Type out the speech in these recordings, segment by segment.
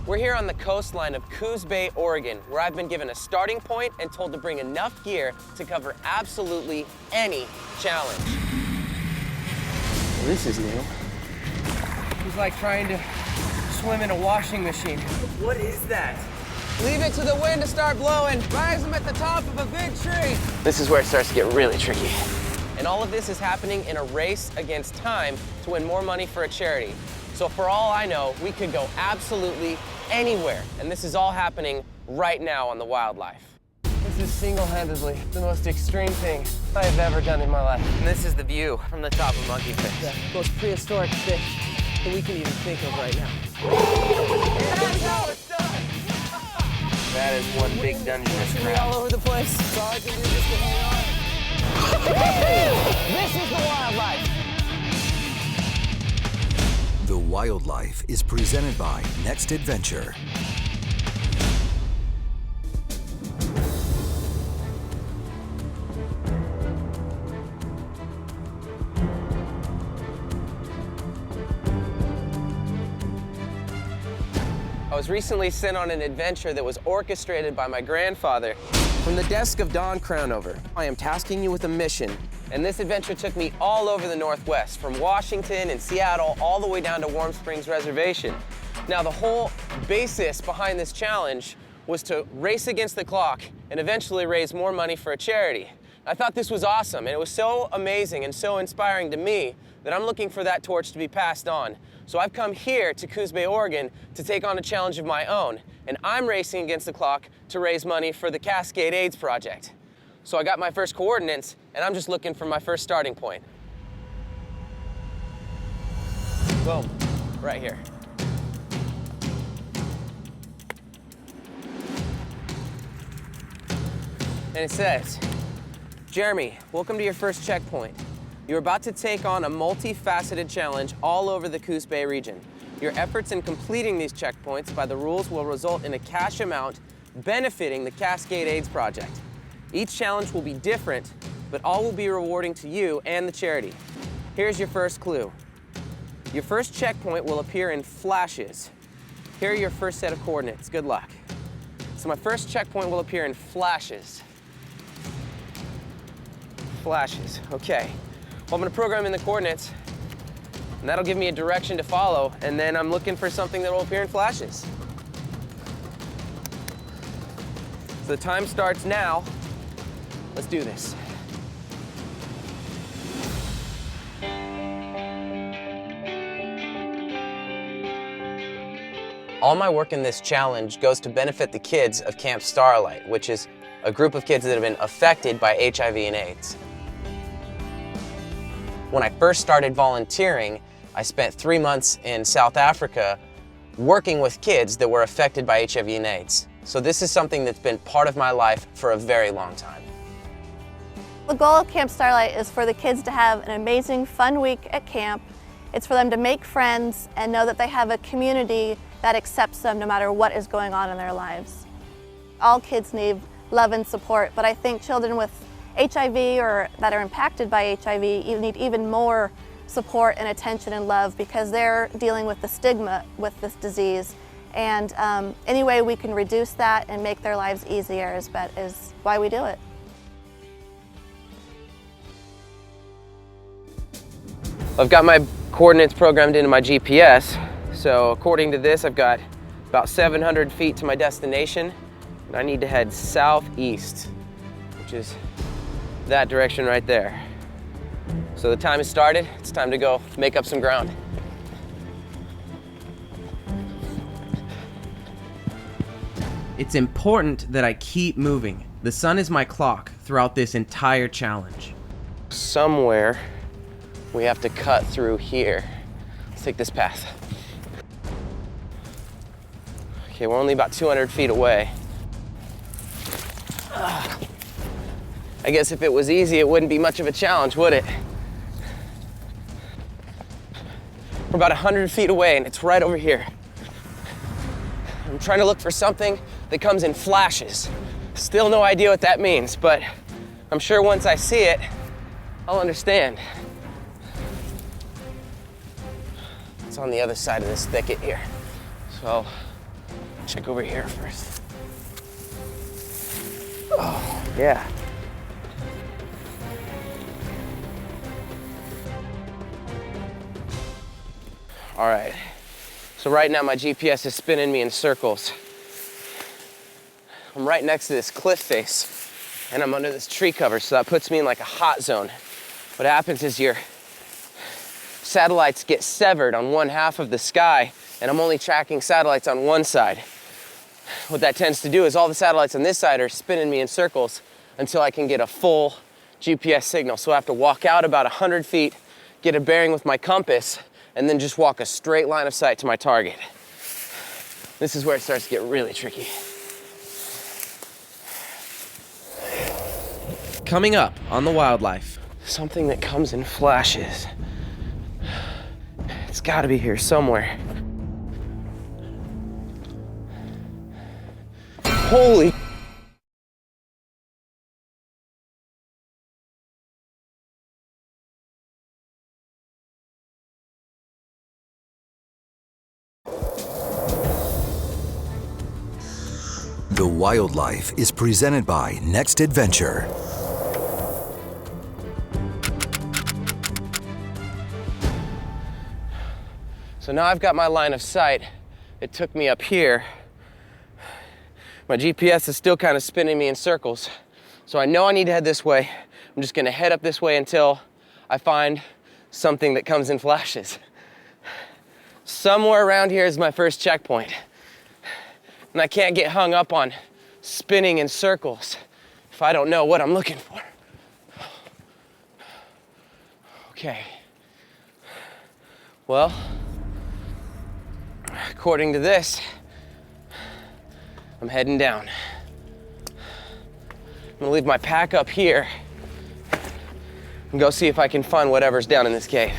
We're here on the coastline of COOS Bay, Oregon, where I've been given a starting point and told to bring enough gear to cover absolutely any challenge. Well, this is new. It's like trying to swim in a washing machine. What is that? Leave it to the wind to start blowing. Rise them at the top of a big tree. This is where it starts to get really tricky. And all of this is happening in a race against time to win more money for a charity. So for all I know, we could go absolutely anywhere. And this is all happening right now on the wildlife. This is single-handedly the most extreme thing I have ever done in my life. And this is the view from the top of Monkey Fish. The most prehistoric fish that we can even think of right now. That is one big Dungeness crab. All over the place. That's all I can do just to hang on. This is the wildlife. The Wildlife is presented by Next Adventure. I was recently sent on an adventure that was orchestrated by my grandfather. From the desk of Don Crownover, I am tasking you with a mission. And this adventure took me all over the Northwest, from Washington and Seattle all the way down to Warm Springs Reservation. Now, the whole basis behind this challenge was to race against the clock and eventually raise more money for a charity. I thought this was awesome, and it was so amazing and so inspiring to me that I'm looking for that torch to be passed on. So I've come here to COOS Bay, Oregon to take on a challenge of my own, and I'm racing against the clock to raise money for the Cascade AIDS Project. So I got my first coordinates, and I'm just looking for my first starting point. Boom, right here. And it says, Jeremy, welcome to your first checkpoint. You're about to take on a multifaceted challenge all over the COOS Bay region. Your efforts in completing these checkpoints by the rules will result in a cash amount benefiting the Cascade AIDS Project. Each challenge will be different, but all will be rewarding to you and the charity. Here's your first clue. Your first checkpoint will appear in flashes. Here are your first set of coordinates. Good luck. So my first checkpoint will appear in flashes. Flashes, okay. Well, I'm gonna program in the coordinates, and that'll give me a direction to follow, and then I'm looking for something that will appear in flashes. So the time starts now. Let's do this. All my work in this challenge goes to benefit the kids of Camp Starlight, which is a group of kids that have been affected by HIV and AIDS. When I first started volunteering, I spent 3 months in South Africa working with kids that were affected by HIV and AIDS. So this is something that's been part of my life for a very long time. The goal of Camp Starlight is for the kids to have an amazing, fun week at camp. It's for them to make friends and know that they have a community that accepts them no matter what is going on in their lives. All kids need love and support, but I think children with HIV or that are impacted by HIV need even more support and attention and love because they're dealing with the stigma with this disease. And any way we can reduce that and make their lives easier is why we do it. I've got my coordinates programmed into my GPS. So according to this, I've got about 700 feet to my destination, and I need to head southeast, which is that direction right there. So the time has started. It's time to go make up some ground. It's important that I keep moving. The sun is my clock throughout this entire challenge. Somewhere we have to cut through here. Let's take this path. Okay, we're only about 200 feet away. I guess if it was easy, it wouldn't be much of a challenge, would it? We're about 100 feet away, and it's right over here. I'm trying to look for something that comes in flashes. Still no idea what that means, but I'm sure once I see it, I'll understand. It's on the other side of this thicket here. So Check over here first. Oh, yeah. All right. So right now my GPS is spinning me in circles. I'm right next to this cliff face and I'm under this tree cover, so that puts me in like a hot zone. What happens is your satellites get severed on one half of the sky and I'm only tracking satellites on one side. What that tends to do is all the satellites on this side are spinning me in circles until I can get a full GPS signal. So I have to walk out about 100 feet, get a bearing with my compass, and then just walk a straight line of sight to my target. This is where it starts to get really tricky. Coming up on The Wildlife, something that comes in flashes. It's gotta be here somewhere. Holy. The Wildlife is presented by Next Adventure. So now I've got my line of sight. It took me up here. My GPS is still kind of spinning me in circles. So I know I need to head this way. I'm just gonna head up this way until I find something that comes in flashes. Somewhere around here is my first checkpoint. And I can't get hung up on spinning in circles if I don't know what I'm looking for. Okay. Well, according to this, I'm heading down. I'm gonna leave my pack up here and go see if I can find whatever's down in this cave.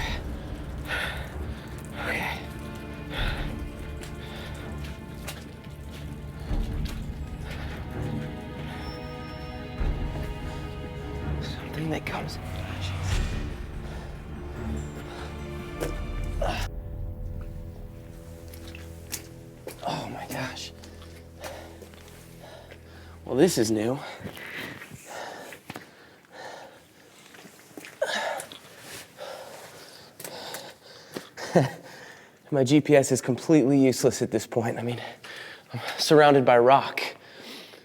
Okay. Something that comes in flashes. Oh my gosh. Well, this is new. My GPS is completely useless at this point. I mean, I'm surrounded by rock.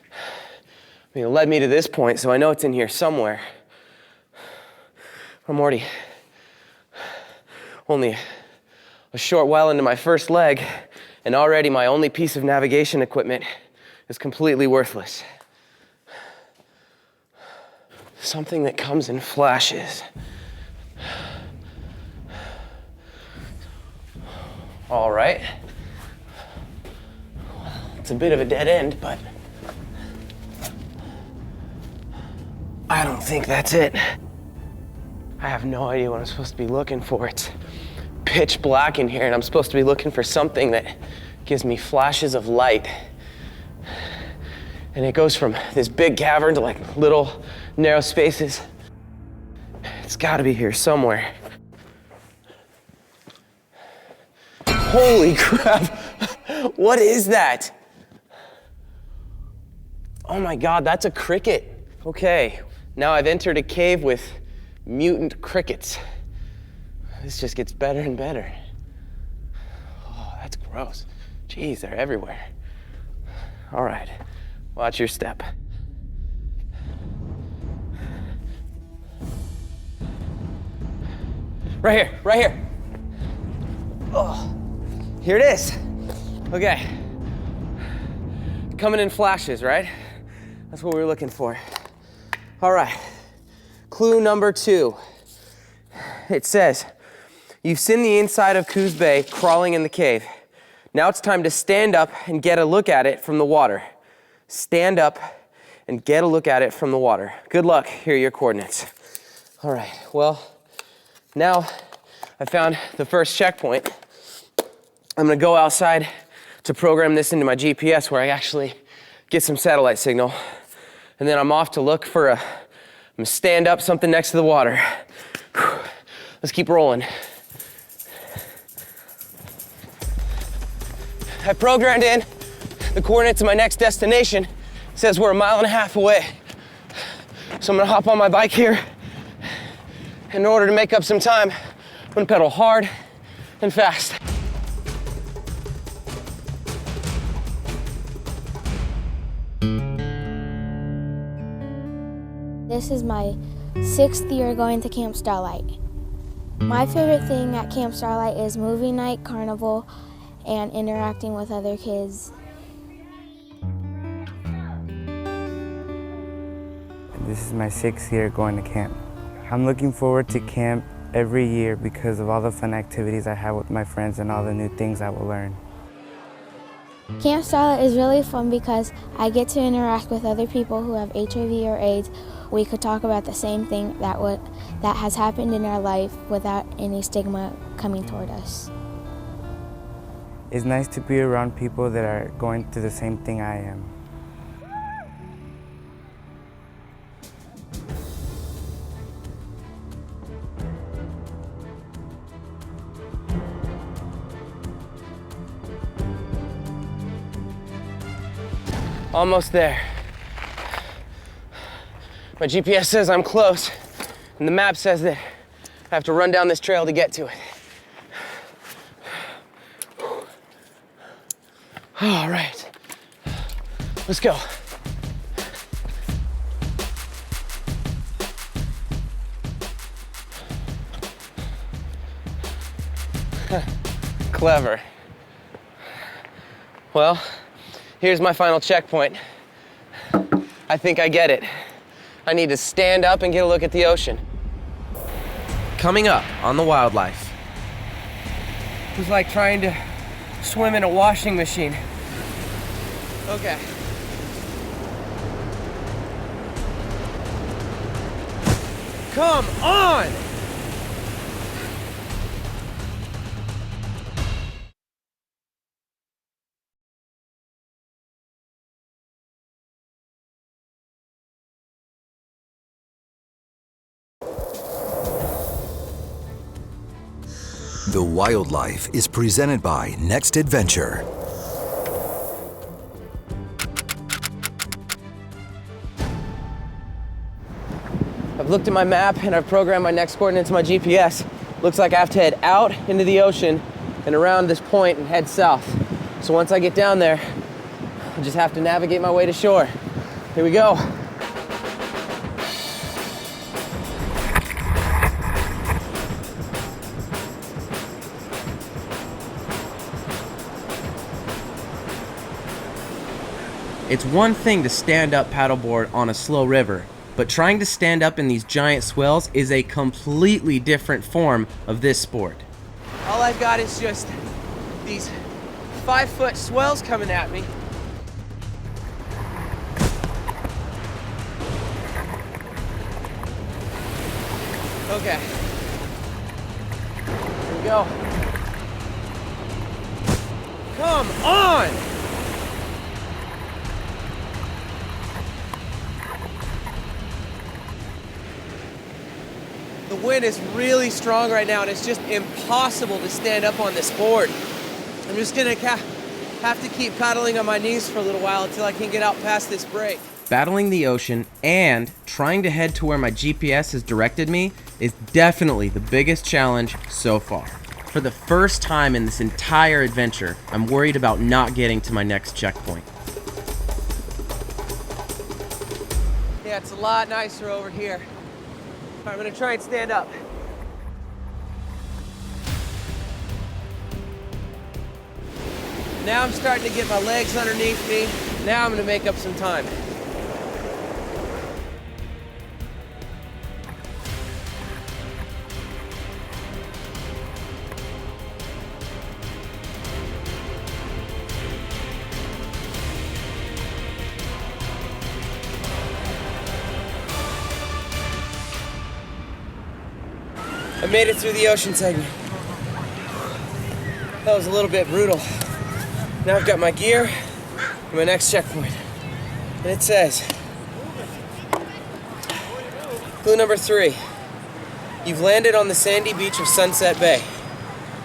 I mean, it led me to this point, so I know it's in here somewhere. I'm already only a short while into my first leg, and already my only piece of navigation equipment is completely worthless. Something that comes in flashes. All right. It's a bit of a dead end, but I don't think that's it. I have no idea what I'm supposed to be looking for. It's pitch black in here, and I'm supposed to be looking for something that gives me flashes of light. And it goes from this big cavern to like little narrow spaces. It's gotta be here somewhere. Holy crap, what is that? Oh my God, that's a cricket. Okay, now I've entered a cave with mutant crickets. This just gets better and better. Oh, that's gross. Jeez, they're everywhere. All right, watch your step. Right here, right here. Oh, here it is. Okay. Coming in flashes, right? That's what we were looking for. All right, clue number 2. It says, you've seen the inside of COOS Bay crawling in the cave. Now it's time to stand up and get a look at it from the water. Stand up and get a look at it from the water. Good luck, here are your coordinates. All right, well, now I found the first checkpoint. I'm gonna go outside to program this into my GPS where I actually get some satellite signal. And then I'm off to look for I'm gonna stand up something next to the water. Whew. Let's keep rolling. I programmed in The coordinates of my next destination says we're 1.5 miles away. So I'm gonna hop on my bike here. In order to make up some time, I'm gonna pedal hard and fast. This is my 6th year going to Camp Starlight. My favorite thing at Camp Starlight is movie night, carnival, and interacting with other kids. This is my 6th year going to camp. I'm looking forward to camp every year because of all the fun activities I have with my friends and all the new things I will learn. Camp Starlight is really fun because I get to interact with other people who have HIV or AIDS. We could talk about the same thing that has happened in our life without any stigma coming toward us. It's nice to be around people that are going through the same thing I am. Almost there. My GPS says I'm close, and the map says that I have to run down this trail to get to it. All right, let's go. Clever. Well, here's my final checkpoint. I think I get it. I need to stand up and get a look at the ocean. Coming up on The Wildlife. It was like trying to swim in a washing machine. Okay. Come on! The Wildlife is presented by Next Adventure. I've looked at my map and I've programmed my next coordinates to my GPS. Looks like I have to head out into the ocean and around this point and head south. So once I get down there, I just have to navigate my way to shore. Here we go. It's one thing to stand up paddleboard on a slow river, but trying to stand up in these giant swells is a completely different form of this sport. All I've got is just these 5-foot swells coming at me. Okay. Here we go. Come on! The wind is really strong right now and it's just impossible to stand up on this board. I'm just gonna have to keep paddling on my knees for a little while until I can get out past this break. Battling the ocean and trying to head to where my GPS has directed me is definitely the biggest challenge so far. For the first time in this entire adventure, I'm worried about not getting to my next checkpoint. Yeah, it's a lot nicer over here. All right, I'm gonna try and stand up. Now I'm starting to get my legs underneath me. Now I'm gonna make up some time. I made it through the ocean segment. That was a little bit brutal. Now I've got my gear and my next checkpoint. And it says, clue number 3, you've landed on the sandy beach of Sunset Bay.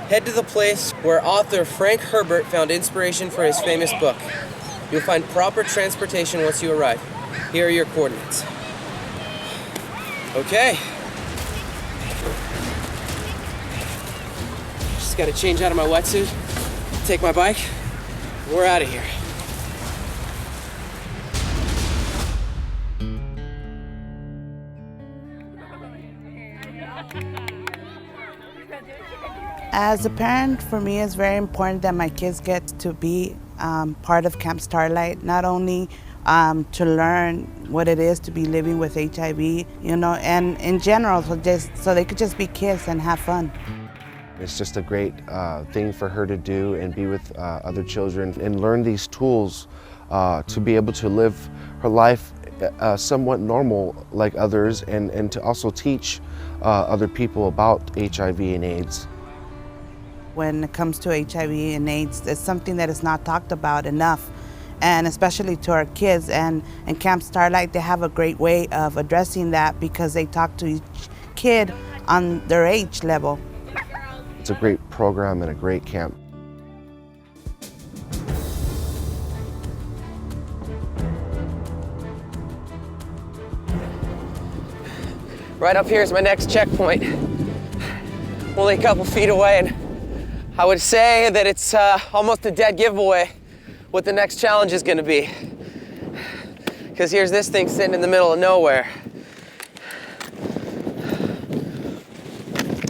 Head to the place where author Frank Herbert found inspiration for his famous book. You'll find proper transportation once you arrive. Here are your coordinates. Okay. Just gotta change out of my wetsuit, take my bike, and we're out of here. As a parent, for me, it's very important that my kids get to be part of Camp Starlight, not only to learn what it is to be living with HIV, you know, and in general, so they could just be kids and have fun. It's just a great thing for her to do and be with other children and learn these tools to be able to live her life somewhat normal like others, and to also teach other people about HIV and AIDS. When it comes to HIV and AIDS, it's something that is not talked about enough, and especially to our kids. And in Camp Starlight, they have a great way of addressing that because they talk to each kid on their age level. It's a great program and a great camp. Right up here is my next checkpoint. Only a couple feet away, and I would say that it's almost a dead giveaway what the next challenge is gonna be. Because here's this thing sitting in the middle of nowhere.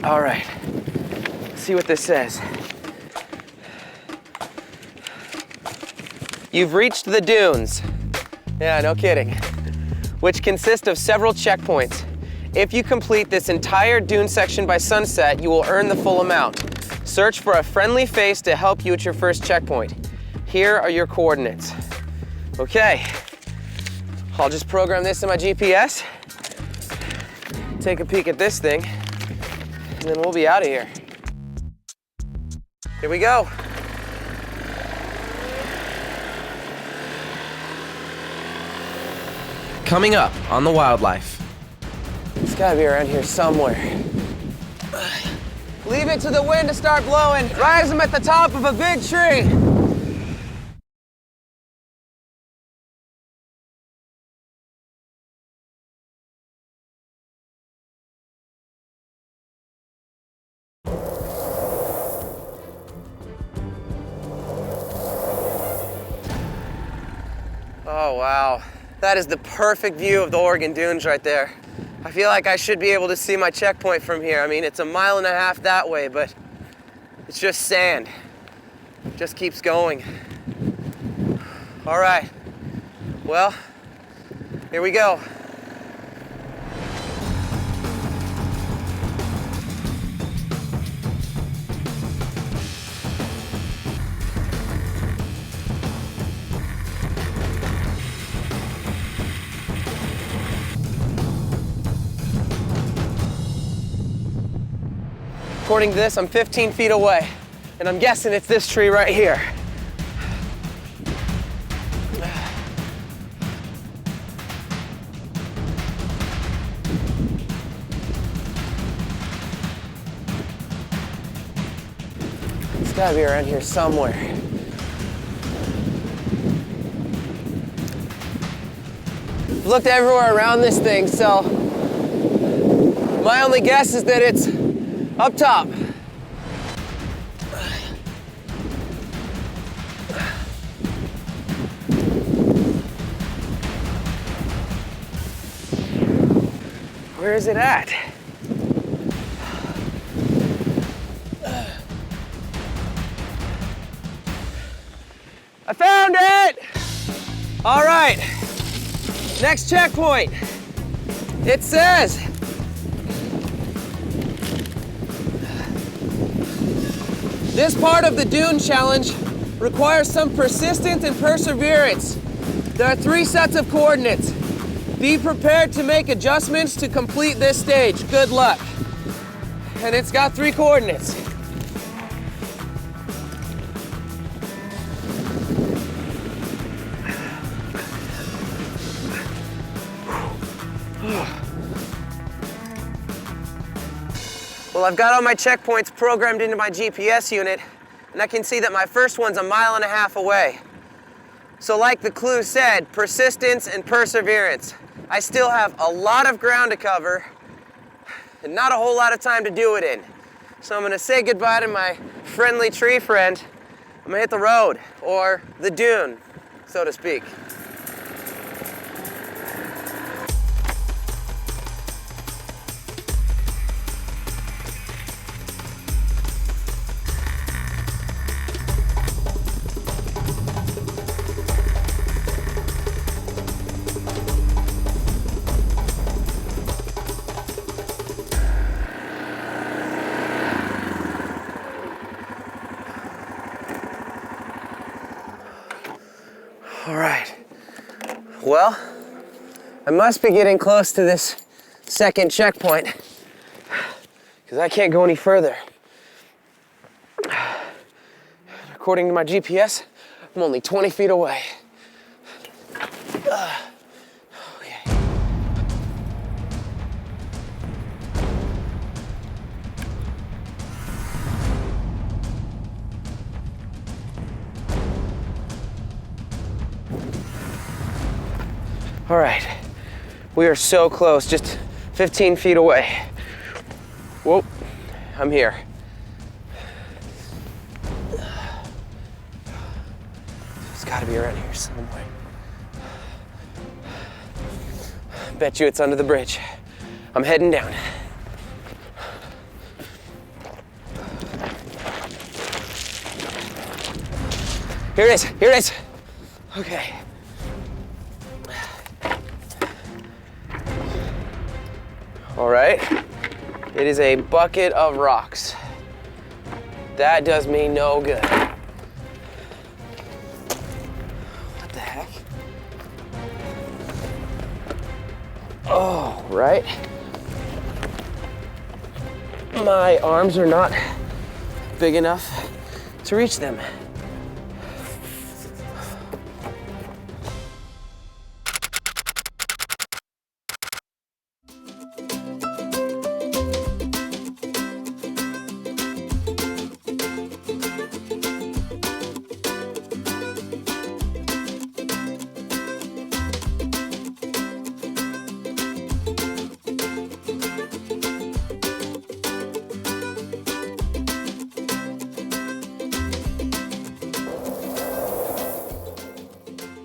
All right, let's see what this says. You've reached the dunes. Yeah, no kidding. Which consist of several checkpoints. If you complete this entire dune section by sunset, you will earn the full amount. Search for a friendly face to help you at your first checkpoint. Here are your coordinates. Okay, I'll just program this in my GPS, take a peek at this thing, and then we'll be out of here. Here we go. Coming up on the wildlife. It's gotta be around here somewhere. Leave it to the wind to start blowing. Rise them at the top of a big tree. Oh, wow. That is the perfect view of the Oregon Dunes right there. I feel like I should be able to see my checkpoint from here. I mean, it's 1.5 miles that way, but it's just sand. It just keeps going. All right, well, here we go. According to this, I'm 15 feet away, and I'm guessing it's this tree right here. It's gotta be around here somewhere. I've looked everywhere around this thing, so my only guess is that it's up top. Where is it at? I found it! All right, next checkpoint. It says, this part of the Dune Challenge requires some persistence and perseverance. There are 3 sets of coordinates. Be prepared to make adjustments to complete this stage. Good luck. And it's got 3 coordinates. Well, I've got all my checkpoints programmed into my GPS unit, and I can see that my first one's 1.5 miles away. So like the clue said, persistence and perseverance. I still have a lot of ground to cover and not a whole lot of time to do it in. So I'm gonna say goodbye to my friendly tree friend. I'm gonna hit the road, or the dune, so to speak. All right, well, I must be getting close to this second checkpoint because I can't go any further. According to my GPS, I'm only 20 feet away. Okay. All right, we are so close, just 15 feet away. Whoa, I'm here. It's gotta be around here somewhere. Bet you it's under the bridge. I'm heading down. Here it is, here it is. Okay. All right, it is a bucket of rocks. That does me no good. What the heck? Oh, right. My arms are not big enough to reach them.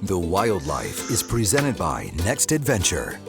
The Wildlife is presented by Next Adventure.